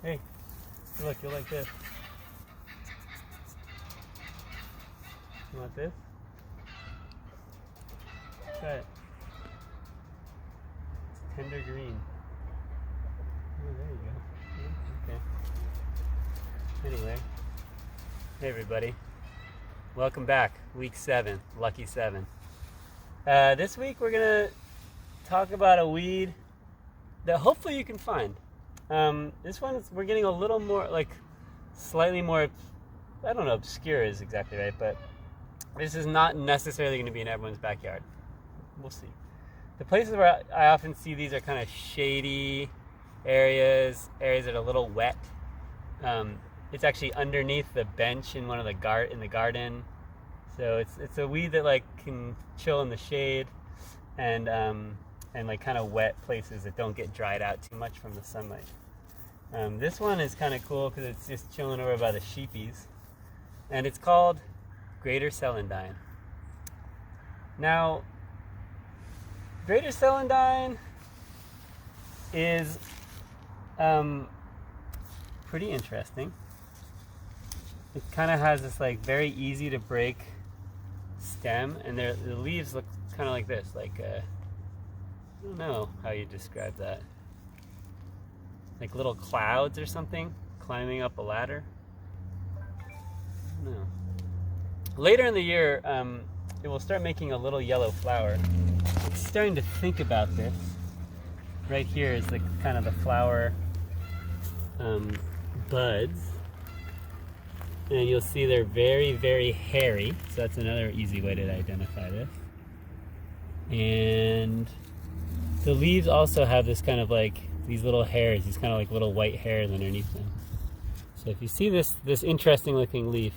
Hey, look, you'll like this. You want this? Try it. It's tender green. Oh, there you go. Okay. Anyway, hey everybody. Welcome back. Week 7, Lucky 7. This week we're going to talk about a weed that hopefully you can find. This one, we're getting a little more, slightly more, I don't know, obscure is exactly right, but this is not necessarily going to be in everyone's backyard. We'll see. The places where I often see these are kind of shady areas that are a little wet. It's actually underneath the bench in one of the in the garden. So it's a weed that can chill in the shade and kind of wet places that don't get dried out too much from the sunlight. This one is kind of cool because it's just chilling over by the sheepies, and it's called Greater Celandine. Now, Greater Celandine is pretty interesting. It kind of has this very easy to break stem, and the leaves look kind of like this, I don't know how you describe that. Like little clouds or something climbing up a ladder. I don't know. Later in the year, it will start making a little yellow flower. It's starting to think about this. Right here is kind of the flower buds. And you'll see they're very, very hairy. So that's another easy way to identify this. And the leaves also have this kind of these little hairs, these kind of little white hairs underneath them. So if you see this interesting looking leaf,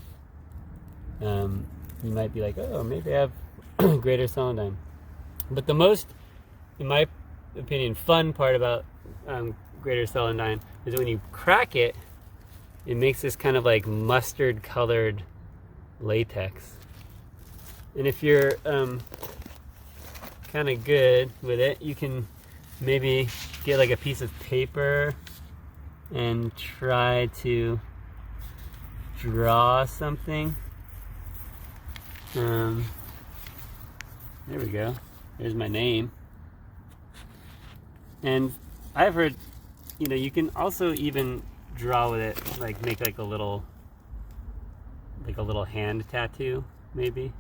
you might be like, oh, maybe I have Greater Celandine. But the most, in my opinion, fun part about Greater Celandine is when you crack it, it makes this kind of mustard colored latex. And if you're kind of good with it, you can maybe get a piece of paper and try to draw something. There we go. There's my name. And I've heard, you can also even draw with it, make a little hand tattoo, maybe.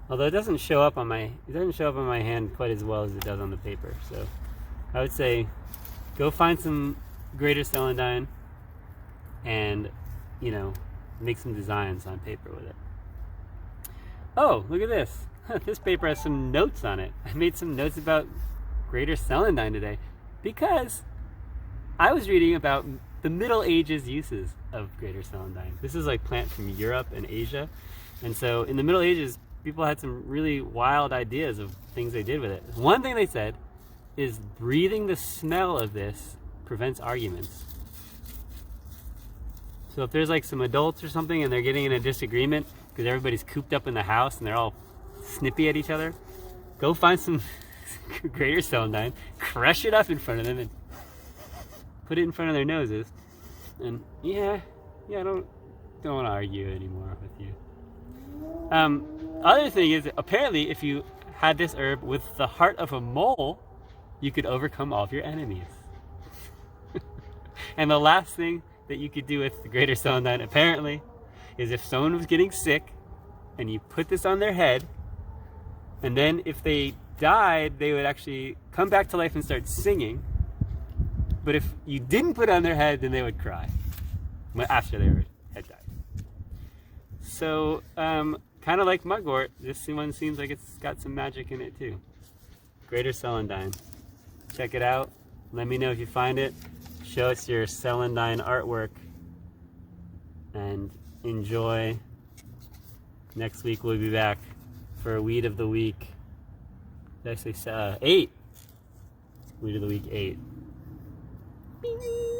Although it doesn't show up on my hand quite as well as it does on the paper. So I would say go find some Greater Celandine and, make some designs on paper with it. Oh, look at this. This paper has some notes on it. I made some notes about Greater Celandine today because I was reading about the Middle Ages uses of Greater Celandine. This is plant from Europe and Asia. And so in the Middle Ages, people had some really wild ideas of things they did with it. One thing they said is breathing the smell of this prevents arguments. So if there's some adults or something and they're getting in a disagreement because everybody's cooped up in the house and they're all snippy at each other, go find some Greater Celandine, crush it up in front of them and put it in front of their noses. And I don't want to argue anymore with you. Other thing is, apparently if you had this herb with the heart of a mole, you could overcome all of your enemies. And the last thing that you could do with the Greater Celandine, apparently, is if someone was getting sick and you put this on their head, and then if they died, they would actually come back to life and start singing. But if you didn't put it on their head, then they would cry after they had died. So, kind of like mugwort, this one seems like it's got some magic in it too. Greater Celandine. Check it out. Let me know if you find it. Show us your Celandine artwork. And enjoy. Next week we'll be back for Weed of the Week. Did I say 8? Weed of the Week 8. Bing.